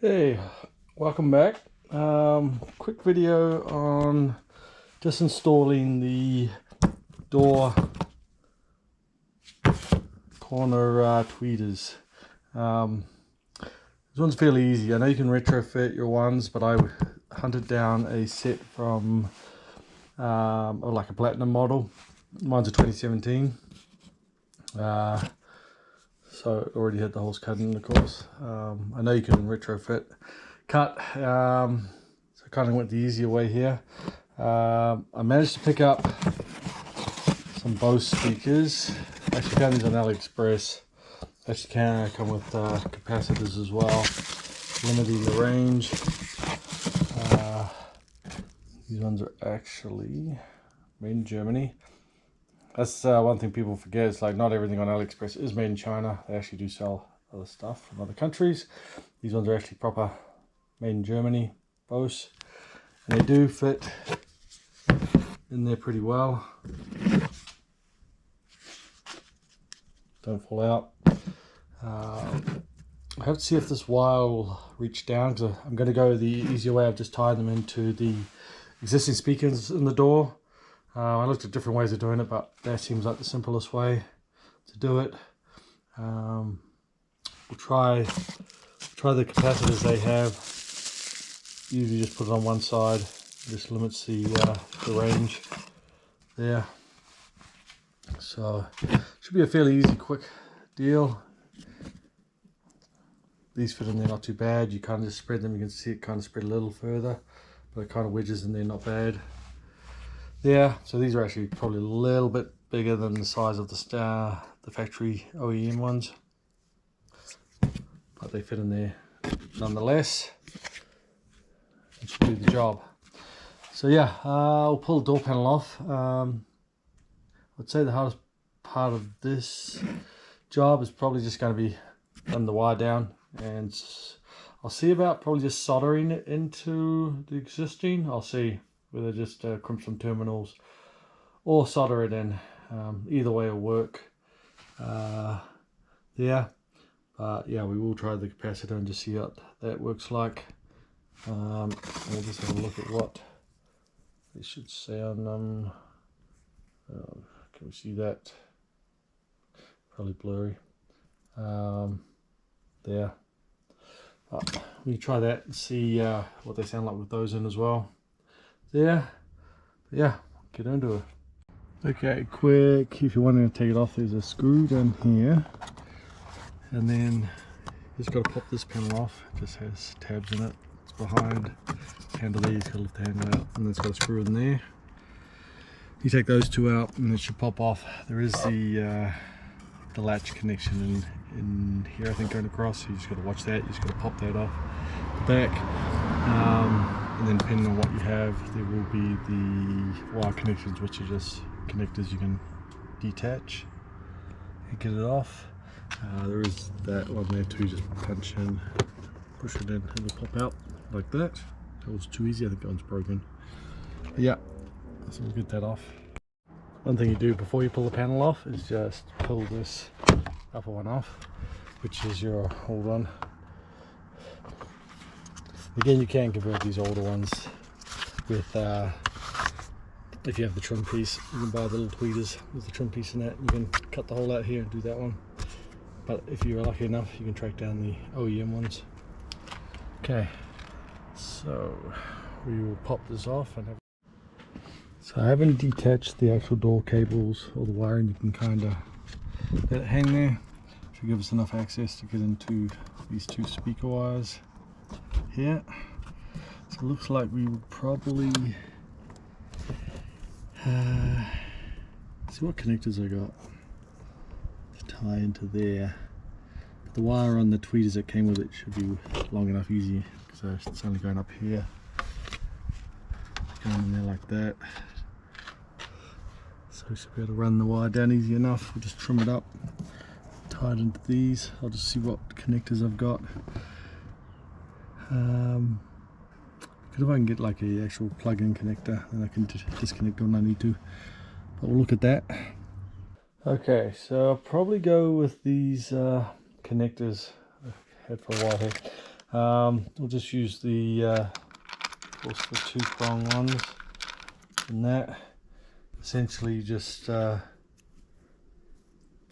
Hey, welcome back. Quick video on just installing the door corner tweeters. This one's fairly easy. I know you can retrofit your ones, but I hunted down a set from like a platinum model. Mine's a 2017. So it already had the holes cut in, of course. I know you can retrofit cut, so I kind of went the easier way here. I managed to pick up some Bose speakers. Actually found these on AliExpress. Actually can come with capacitors as well, limiting the range. These ones are actually made in Germany. That's one thing people forget. It's like not everything on AliExpress is made in China. They actually do sell other stuff from other countries. These ones are actually proper made in Germany, Bose, and they do fit in there pretty well. Don't fall out. I have to see if this wire will reach down, because I'm going to go the easier way of just tying them into the existing speakers in the door. I looked at different ways of doing it, but that seems like the simplest way to do it. We'll try the capacitors they have. Usually just put it on one side. Just limits the range there. So should be a fairly easy, quick deal. These fit in there not too bad. You kind of just spread them. You can see it kind of spread a little further, but it kind of wedges in there not bad. Yeah, so these are actually probably a little bit bigger than the size of the factory OEM ones, but they fit in there nonetheless. It should do the job. So yeah, I'll pull the door panel off. I'd say the hardest part of this job is probably just going to be running the wire down, and I'll see about probably just soldering it into the existing. I'll see whether just crimp some terminals or solder it in. Either way will work. Yeah, but yeah, we will try the capacitor and just see what that works like. We'll just have a look at what it should say on them. Can we see that? Probably blurry. There. But we try that and see what they sound like with those in as well. There. Yeah, get into it. Okay, quick, if you're wanting to take it off, there's a screw down here, and then you just got to pop this panel off. It just has tabs in it. It's behind the handle there. You just got to lift the handle out, and it's got a screw in there. You take those two out and it should pop off. There is the latch connection in here, I think, going across, so you just got to watch that. You just got to pop that off the back. And then depending on what you have, there will be the wire connections, which are just connectors you can detach and get it off. There is that one there too. Just punch in, push it in, and it'll pop out like that. That was too easy. I think that one's broken. But yeah, so we'll get that off. One thing you do before you pull the panel off is just pull this upper one off, which is your old one. Again, you can convert these older ones with, if you have the trim piece, you can buy the little tweeters with the trim piece in that. You can cut the hole out here and do that one. But if you're lucky enough, you can track down the OEM ones. Okay, so we will pop this off. So I haven't detached the actual door cables or the wiring. You can kind of let it hang there. Should give us enough access to get into these two speaker wires here. So it looks like we would probably see what connectors I got to tie into there. But the wire on the tweeters that came with it should be long enough, easy, because it's only going up here, going in there like that. So we should be able to run the wire down easy enough. We'll just trim it up, tie it into these. I'll just see what connectors I've got. Because if I can get like a actual plug-in connector, then I can disconnect when I need to. But we'll look at that. Okay, so I'll probably go with these connectors I've had for a while here. We'll just use the of course the 2-prong ones, and that essentially you just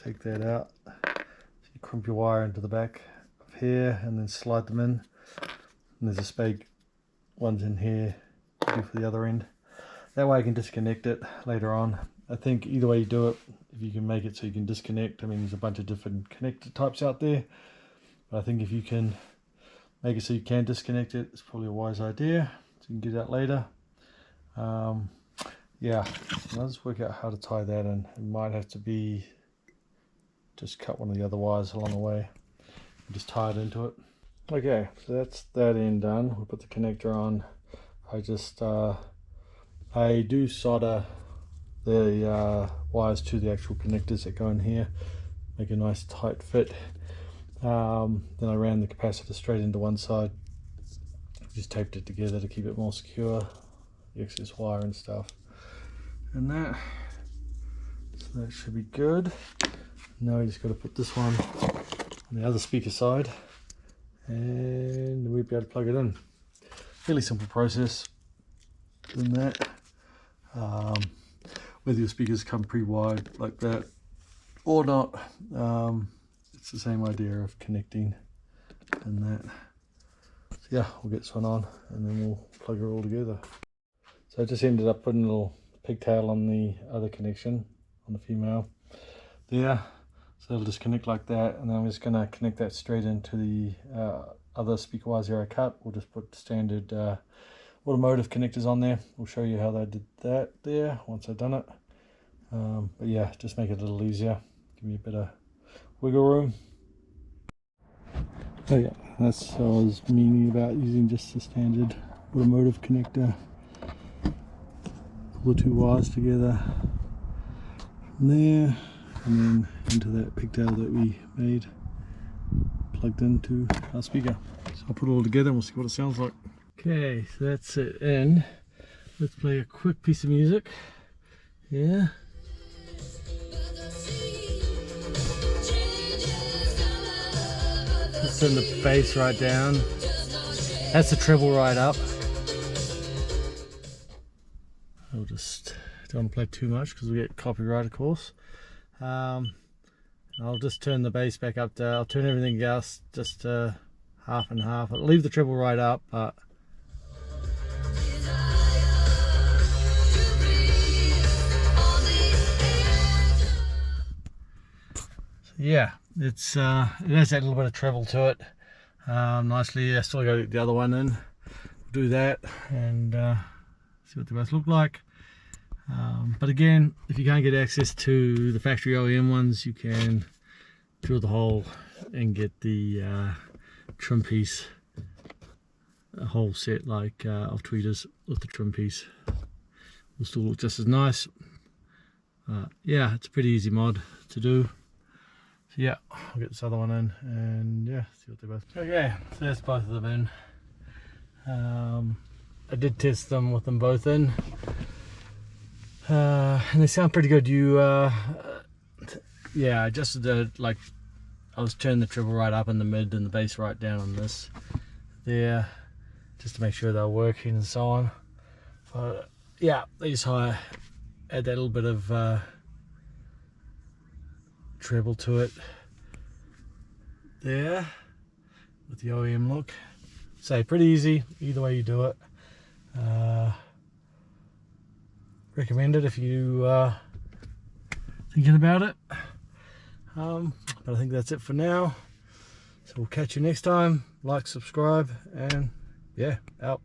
take that out. So you crimp your wire into the back of here and then slide them in, and there's a spade ones in here to do for the other end. That way I can disconnect it later on. I think either way you do it, if you can make it so you can disconnect, I mean there's a bunch of different connector types out there, but I think if you can make it so you can disconnect it, it's probably a wise idea, so you can get that later. Yeah, I'll just work out how to tie that in. It might have to be just cut one of the other wires along the way and just tie it into it. Okay, so that's that end done. We'll put the connector on. I do solder the wires to the actual connectors that go in here, make a nice tight fit. Then I ran the capacitor straight into one side, just taped it together to keep it more secure, the excess wire and stuff, and that, so that should be good. Now we just got to put this one on the other speaker side, and we'll be able to plug it in. Fairly simple process than that. Whether your speakers come pre-wired like that or not, it's the same idea of connecting and that. So yeah, we'll get this one on and then we'll plug it all together. So I just ended up putting a little pigtail on the other connection on the female there, so it'll just connect like that, and then I'm just going to connect that straight into the other speaker wires here I cut. We'll just put standard automotive connectors on there. We'll show you how they did that there once I've done it. But yeah, just make it a little easier, give me a bit of wiggle room. Oh yeah, that's what I was meaning about using just the standard automotive connector. Pull the two wires together from there and then into that pigtail that we made, plugged into our speaker. So I'll put it all together and we'll see what it sounds like. Okay, so that's it in. Let's play a quick piece of music. Yeah. Let's turn the bass right down. That's the treble right up. I'll just don't want to play too much because we get copyright, of course. I'll just turn the bass back up there. I'll turn everything else just half and half. I'll leave the treble right up, but yeah, it has that little bit of treble to it. Nicely. I still got the other one in. We'll do that and see what they both look like. But again, if you can't get access to the factory OEM ones, you can drill the hole and get the trim piece, a whole set like of tweeters with the trim piece. Will still look just as nice. Yeah, it's a pretty easy mod to do. So yeah, I'll get this other one in and yeah, see what they both. Okay, so that's both of them in. I did test them with them both in, and they sound pretty good. Yeah, I just did like I was turning the treble right up in the mid and the bass right down on this there, just to make sure they're working and so on. But yeah, they just add that little bit of treble to it there with the OEM look. So pretty easy either way you do it. Recommend it if you thinking about it. But I think that's it for now. So we'll catch you next time. Like, subscribe, and yeah, out.